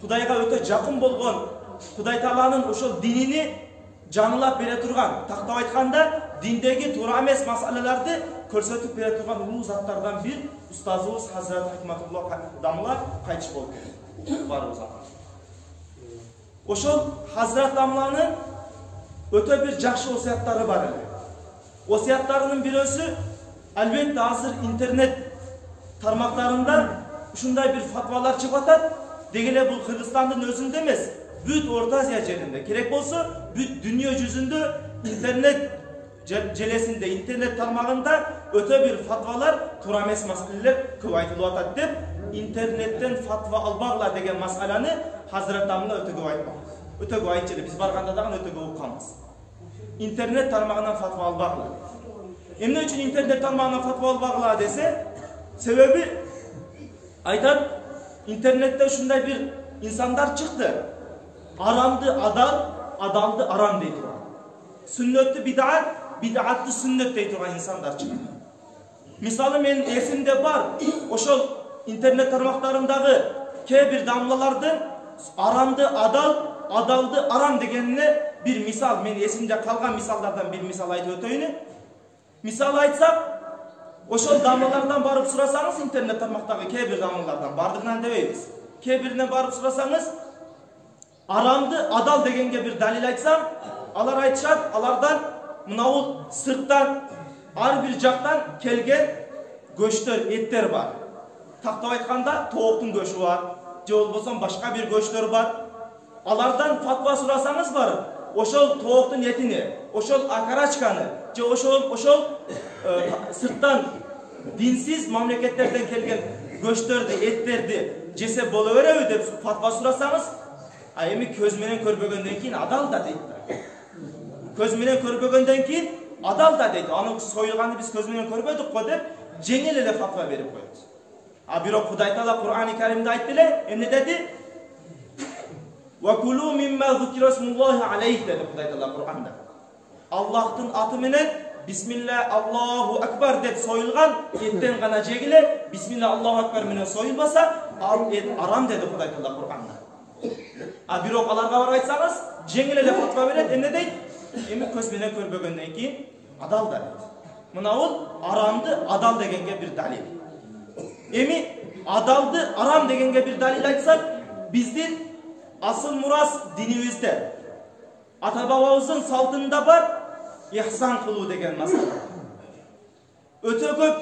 Кудайга өтө жакын болгон, Кудай Тааланын ошол динини жаңылап бере турган, тактап айтканда, диндеги туура эмес маселелерди көрсөтүп бере турган улуу заттардан бир устазыбыз Хазрат Хикматулла Дамла кайтыш болду. Барыбыз ошол Хазрат Дамланын өтө бир жакшы осуяттары бар эле. Осуяттарынын бирөөсү, албетте азыр интернет тармактарында ушундай бир фатвалар чыгып атат. Деги эле бул Кыргызстандын өзүндө эмес, бүт Орто Азия жеринде, керек болсо бүт дүйнө жүзүндө интернет желесинде, интернет тармагында өтө бир фатвалар, туура эмес маселелер көп айтылып атат деп, интернеттен фатва албагыла деген маселени Хазрат Дамла өтө көп айтмак. Өтө көп айтчу, биз барганда дагы өтө көп укканбыз. Интернет тармагынан фатва албагыла. Эмне үчүн интернет тармагынан фатва албагыла десе, себеби айтат, интернетте ушундай бир инсандар чыкты. Арамды адал, адалды арам дейт. Сүннөттү бидат, бидатты сүннөт дейт турган инсандар чыкты. Мисалы мен эсимде бар, ошол интернет тармактарындагы кээ бир дамлалардын арамды адал, адалды арам дегенине бир мисал, мен эсимде калган мисалдардан бир мисал айтып өтөйүн. Мисал айтсак, ошол дамлалардан барып сурасаңыз, интернет тармактагы кээ бир дамлалардан, бардыгынан дебейбиз, кээ биринен барып сурасаңыз, арамды адал дегенге бир далил айтсам, алар айтышат, алардан мынау сырттан, ар бир жактан келген көчтөр, эттер бар. Тактап айтканда, тооктун көчү бар, же болбосо башка бир көчтөр бар. Алардан фатва сурасаңыз барып, ошол тооктун этини, ошол акарачканы, же ошол сырттан динсиз мамлекеттерден келген көчтөрдү, эттерди жесе боло береби деп фатва сурасаңыз, а эми көз менен көрбөгөндөн кийин адал да дейт. Көз менен көрбөгөндөн кийин адал да дейт. Аны союлганды биз көз менен көрбөдүк го деп жеңил эле фатва берип коет. А бирок Кудай Таала Кур'ан-ы Каримде айтты эле, эмне деди? Ва кулу мимма зукира смуллахи алейхи деди Кудай Таала Кур'анда. Аллахтын аты менен бисмилла Аллаху акбар деп союлган эттен гана жегиле, бисмилла Аллаху акбар менен союлбаса, ал эт арам деди Кудай Таала Кур'анда. А бирок аларга барып айтсаңыз, жеңил эле фатва берет, эмне дейт? Эми көз менен көрбөгөндөн кийин адал да дейт. Мына бул арамды адал дегенге бир далил. Эми адалды арам дегенге бир далил айтсак, биздин асыл мурас динибизде, ата бабабыздын салтында бар ихсан кылуу деген маселе. Өтө көп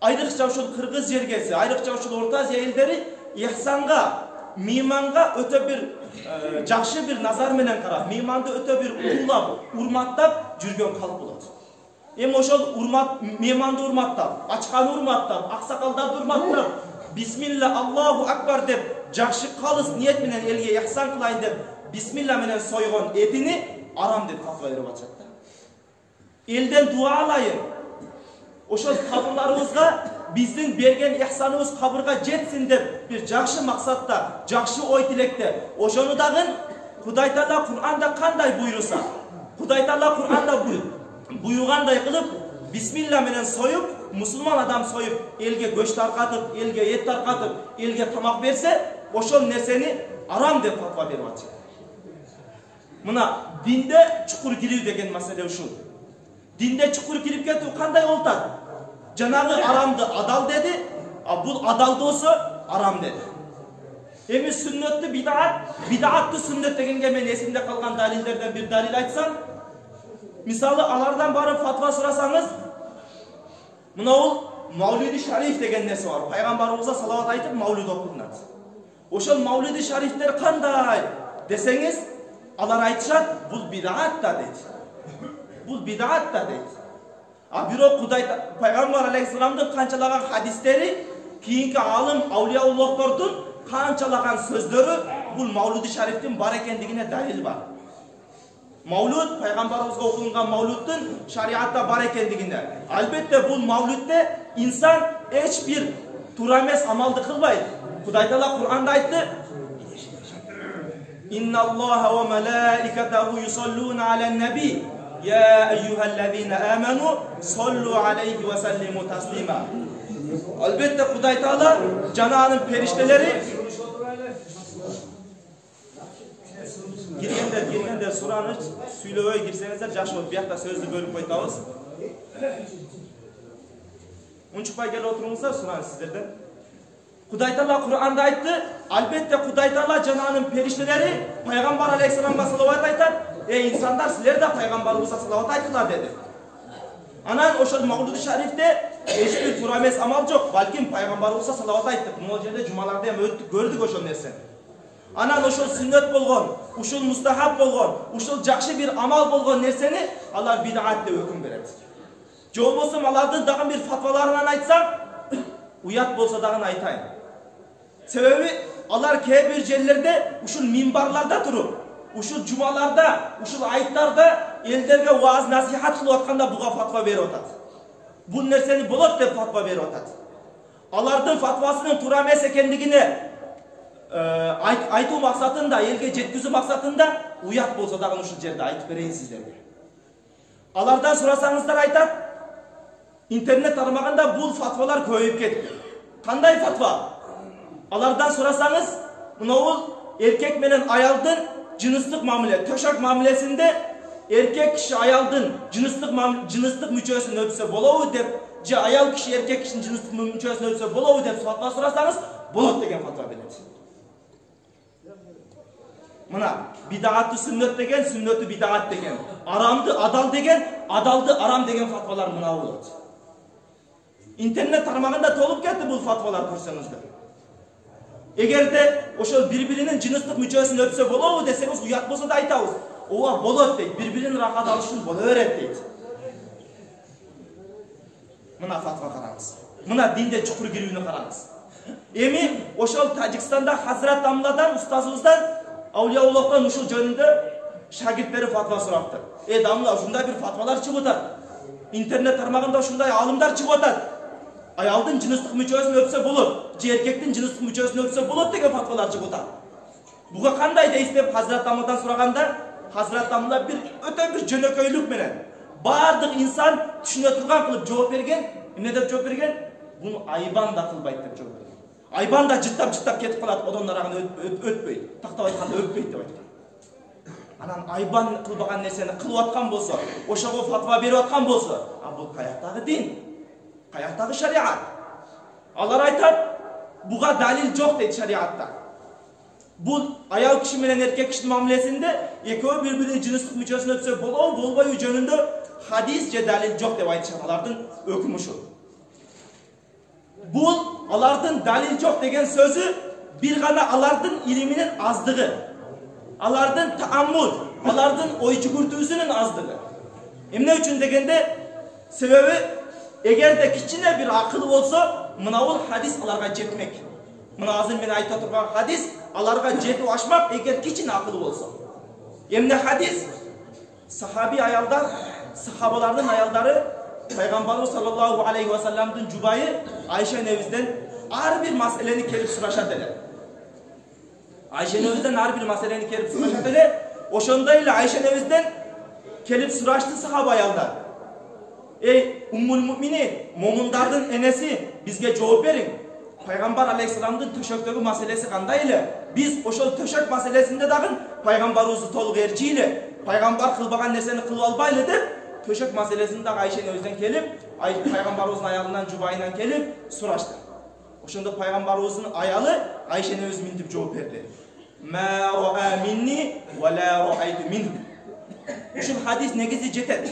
айрыкча ушул кыргыз жергеси, айрыкча ушул Орто Азия элдери ихсанга, мейманга өтө бир жакшы бир назар менен карап, мейманды өтө бир улуулап, урматтап жүргөн калп болот. Эми ошол мейманды урматтап, ачканы урматтап, аксакалдарды урматтап, бисмилла Аллаху акбар деп жакшы калыс ниет менен элге ихсан кылайын деп бисмилла менен сойгон этини арам деп фатва берип атышат да. Элден дуа алайын. Ошол кабырларыбызга биздин берген ихсаныбыз кабырга жетсин деп бир жакшы максатта, жакшы ой тилекте, ошону дагы Кудай Таала Кур'анда кандай буйруса, Кудай Таала Кур'анда буйругандай кылып, бисмилла менен союп, мусулман адам союп, элге көч таркатып, элге эт таркатып, элге тамак берсе, ошол нерсени арам деп фатва берип атышат. Мына динде чукур кирүү деген маселе ушул. Динде чукур кирип кетүү кандай болот? Жанагы арамды адал деди, а бул адал болсо арам деди. Эми сүннөттү бидат, бидатты сүннөт дегенге мен эсимде калган далилдерден бир далил айтсам, мисалы алардан барып фатва сурасаңыз, мына бул Маулиди Шариф деген нерсе бар. Пайгамбарыбызга салават айтып маулид окулунат. Ошол Маулиди Шарифтер кандай десеңиз, алар айтышат, бул бидат да дейт. Бул бидат да дейт. А бирок Кудай Пайгамбар алейхисаламдын канчалаган хадистери, кийинки алым аулиялыктардын канчалаган сөздөрү бул Маулиди Шарифтин бар экендигине далил бар. Маулуд Пайгамбарыбызга окулунган маулудтун шариатта бар экендигине. Албетте бул маулудте инсан эч бир туура эмес амалды кылбайт. Кудай Таала Кур'анда айтты: "Инналлаха ва малаикатаху юсаллуна алан наби, я айюхаллазина аману саллу алейхи ва саллиму таслима." Албетте Кудай Таала жананын периштелери Girgендер сураны сүйлөбөй кирсеңиздер жакшы болот. Биякта сөздү бөлүп койтабыз. Унчукпай келип отуруңуздар, сураны сиздерден. Кудай Таала Кур'анда айтты, албетте Кудай Таала жана анын периштелери пайгамбар алейхиссаламга салават айтат. İnsanlar sizler de Peygamberimize salavat ayttılar dedi. Anan oşol Mavlud-i Şerif'te hiçbir turames amal yok. Balkim Peygamberimize salavat ayttık. Bu yerde cumalarda hem öttük, gördük oşol nersen. Anan oşol sünnet bolgon, oşol mustahab bolgon, oşol jakşı bir amal bolgon nerseni Allah bid'at dep hüküm beredi. Jo bolsam alardan dagı bir fatvalarından aytsam, uyat bolsa dagı aytayın. Sebebi alar bir yerlerde oşol minbarlarda turup uşul cumalarda, uşul aytlarda elderge vaaz nasihat kılıp atkanda buga fatva berip atat. Bu nerseni bolot dep fatva berip atat. Alardın fatvasının tуура эмес экендигине айтуу максатында, элге жеткизүү максатында уят болсо дагы ушул жерде айтып берейин сиздерге. Алардан сурасаңыздар айтат, интернет тармагында бул фатвалар көбөйүп кетти. Кандай фатва? Алардан сурасаңыз, мынау эркек менен аялдын cınıslık mamule, töşek mamulesinde erkek kişi ayaldın cınıslık müçösünü öpse bolavu dep, ayal kişi erkek kişinin cınıslık müçösünü öpse bolavu dep fatva sorarsanız bolot degen fatva beredi. Mına bid'atı sünnet degen, sünneti bid'at degen, aramdı adal degen, adaldı aram degen fatvalar mına bolot. İnternet tarmağında tolup ketdi bu fatvalar görseňizdir. Egerde oşol birbirinin cınıslık müçösünü öpse bolavu deseniz uyat bolsa da aytabız. Owa bolot deyt, birbirinin rahat alışın bola beret deyt. Mına fatva karаңыз. Mına dinde çukur girүүnü karаңыз. Emi oşol Tajikistanda Hazrat Damladan ustazımızdan Avliyaullah'tan uşul jönündө şagirtleri fatva soraptı. Damla ушундай bir fatvalar çıkıp atat. İnternet tarmağında ушундай alımlar çıkıp atat. Ayaldın cınıslık müçösünü öpse bolot, erkektin cınıslık müçösünü öpse bolot degen fatvalar çıkıp atat. Buga kanday deysiz dep Hazrat Damladan suraganda, Hazrat Damla öte bir jönököylük menen bardык insan düşüne turgan kılıp жооп берген, эмне деп жооп берген? Bunu ayban da kılbayt dep жооп берген. Ayban da жыттап кетип калат, одон арагын өтпөйт, тактап айтканда өтпөйт деп айткан. Анан ayban кылбаган нерсени кылып аткан болсо, ошого фатва берип аткан болсо, бул каяктагы дин? Каяктагы шариат? Алар айтат, буга далил жок дейт шариатта. Бұл аял киши менен эркек кишинин мамилесинде экөө бири-биринин жыныстык мүчөсүн өпсө болобу, болбойбу жөнүндө хадис же далил жок деп айтышат. Алардын өкүмү ушул. Бул алардын далил жок деген сөзү бир гана алардын илиминин аздыгы, алардын тааммул, алардын ой жүгүртүүсүнүн аздыгы. Эмне үчүн дегенде, себеби эгерде кичине бир акыл болсо, мына бул хадис аларга жетмек. Мына азыр мен айта турган хадис аларга жетип ашмак эгер кичине акыл болсо. Эмне хадис? Сахаби аялдар, сахабалардын аялдары Пайгамбарыбыз саллаллаху алейхи ва салламдын жубайы Айша энебизден ар бир маселени келип сурашат эле. Айша энебизден ар бир маселени келип сурашат эле. Ошондой эле Айша энебизден келип сурашты сахаба аялдар. Ey Ummul Müminin, momundardın enesi bizge жооп бериң. Пайгамбар алейхиссаламдын төшөктөгү маселеси кандай эле? Биз ошол төшөк маселесинде дагы пайгамбарыбызды толук ээрчийле. Пайгамбар кылбаган нерсени кылып албайлы деп, төшөк маселесинде дагы Айша энебизден келип, пайгамбарыбыздын аялынан жубайынан келип сурашты. Ошондо пайгамбарыбыздын аялы Айша энебиз минтип жооп берди. Ма ра'a minni wa la ra'aytu minhu. Ушул хадис негизи жетет.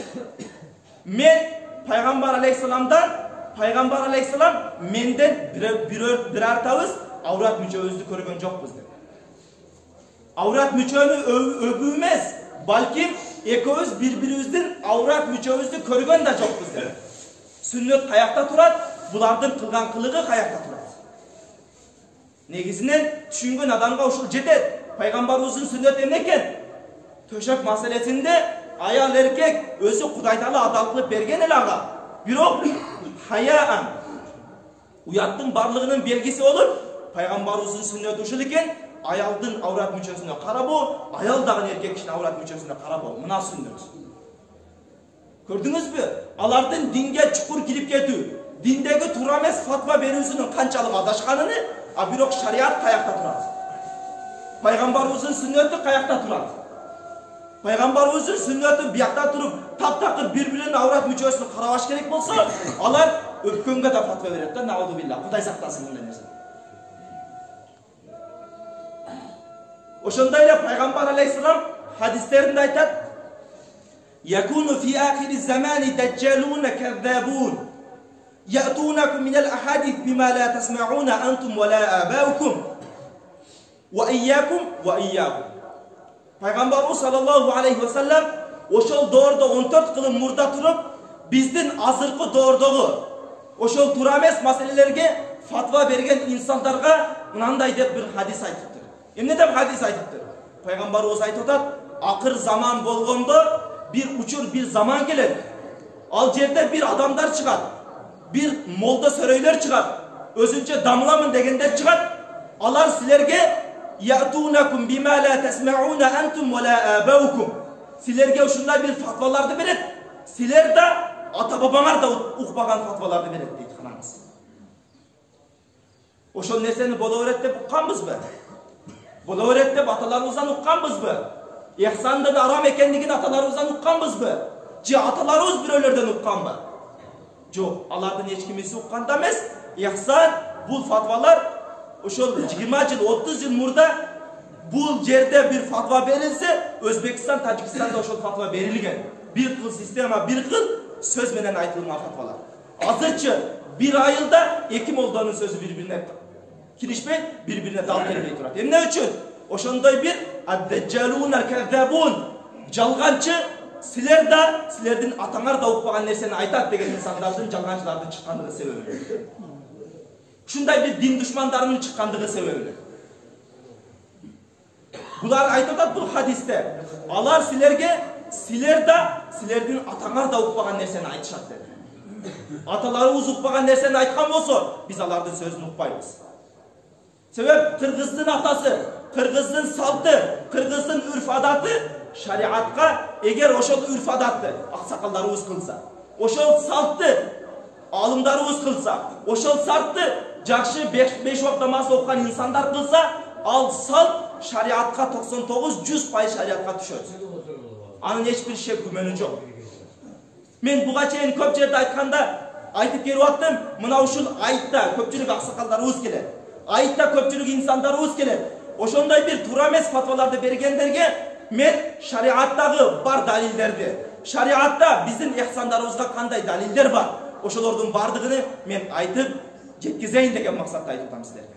Men Пайгамбар алейхиссаламдан, Пайгамбар алейхиссалам менден birartabız avrat müçöbüzdü көргөн жокпуз деп. Avrat müçönü öpүү эмес, балким экөөбүз бири-бирибиздин avrat müçöбүздү көргөн да жокпуз деп. Сүннөт каякта турат, булардын кылган кылыгы каякта турат. Негизинен түшүнгөн адамга ушул жетет. Пайгамбарыбыздын сүннөтү эмне экен? Төшөк маселесинде ayal erkek özü Kuday Taala adallık bergen el ağa. Birok hayaан uyattın barlığının belgisi olur. Peygamberimizin sünneti uşul eken ayaldın avrat müçösüne karab o, ayal dağın erkek kişinin avrat müçösüne karab o. Mına sünnet. Gördünüz mü? Alardın dinge çukur girip ketүү, dindegi turames fatva berүүsünün kançalık adaşkanını, birok şariat kayakta turat. Пайғамбарыбыздың сүннеті қаяқта тұрады? Пайғамбарыбыздың сүннеті бияқта тұрып, тап-тақыр бір-бірінің аурат мүшесін қарабаш керек болса, алар өпкенге де фатва береді. Наузу билlah, Құдай сақтасын мұндай нәрсе. Ошондой эле пайгамбар алейхиссалам хадистеринде айтат: "Якуну фи ахири замани даджалун кадзабун. Ya'tunakum min al-ahadith bima la tasma'una antum wa la aba'ukum. Wa iyyakum wa iyyakum." Пайгамбарыбыз саллаллаху алейхи ва саллям ошол доордо 14 кылым мурда туруп, биздин азыркы доордогу ошол туура эмес маселелерге фатва берген инсандарга мынандай деп бир хадис айтыптыр. Эмне деп хадис айтыптыр? Пайгамбарыбыз айтып атат: "Акыр заман болгондо бир учур, бир заман келет. Ал жерде бир адамдар чыгат. Bir molda söröylер çıkar. Özünce damlamın degender çıkar. Alar silerge ya'tunakum bima la tesma'una entum ve la abaukum. Silerge uşunda bir fatvalardı beret. Siler de ata babalar da ukbagan fatvalardı beret deydi kanamız. Oşol neseni bola öğretip uqqanbız mı? Bola öğretip atalarımızdan uqqanbız mı? İhsanda da aram ekenligini atalarımızdan uqqanbız mı? Ci atalarımız bir ölerden uqqan mı? Yok, alardan hiç kimisi uqqan da emas. İhsan, bu fatvalar oşol 20 yıl, 30 yıl murda bu yerde bir fatva verilse, Özbekistan, Tacikistan'da oşol fatva verilgen. Bir kıl sistema, bir kıl söz menen aytılgan fatvalar. Azıcı bir ayılda iki moldanın sözü birbirine kirişmey, birbirine dal gelmey turat. Hem ne için? Oşondoy bir ad-deccaluna kezzabun, jalgançı. Siler de, silerden atanar da uqpagan nerseni aytat degen insanlardan jalgançılardan çıkkandığı sebebi. Şunday bir din düşmanlarının çıkkandığı sebebi. Bular aytat bu hadiste. Alar silerge, siler de, silerden atanar da uqpagan nerseni aytışat dedi. Atalarımız uqpagan nerseni aytkan bolsa, biz alardan sözünü uqpayız. Sebep Kırgızdın atası, Kırgızdın saltı, Kırgızdın ürf adatı şariatga eğer oşol ürf adatı aksakallarımız kılsa, oşol saltı alımlarımız kılsa, oşol saltı jakşı 5 vakit namaz okuyan insanlar kılsa, al salt şariatga 99-100% şariatga düşer. Anın hiçbir şey kümenü yok. Men buga çeyin köp jerde aytkanda aytıp kelip attım, mına uşul ayıtta köpçülük aksakallarımız keler. Ayıtta köpçülük insanlarımız keler. Oşonday bir tuura emes fatvalarda bergenlerge men şariattagı bar dalillerdi. Şariatta bizim ihsanlarımızda kanday daliller var. Oşolordun bardığını men aytıp жеткизейин деген максатта айтып атам силерге.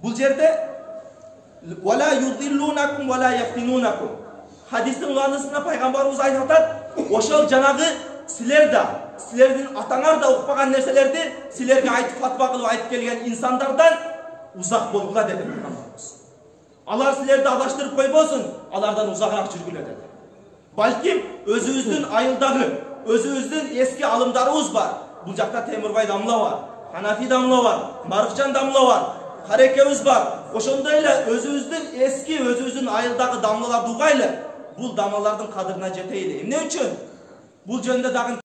Бул жерде вала юдиллунакум вала яфтинунакум. Хадистин уанысына пайгамбарыбыз айтып атат, ошол жанагы силер да, силердин атаңар да укпаган нерселерди силерге айтып фатва кылып айтып келген инсандардан узак болгула dedi пайгамбарыбыз. Алар силерди адаштырып койбосун, алардан узагыраак жүргүлө dedi. Balkim özübüzdün ayıldagı, özübüzdün eski alımlarımız var. Bu jakta Temurbay damla var, Hanafi damla var, Marifcan damla var, Harekemiz var. Oşondayla özübüzdün eski, özübüzdün ayıldagı damlalar dugaylı. Bu damlalardan kadırına jeteyli. Ne üçün? Bu jönde dagın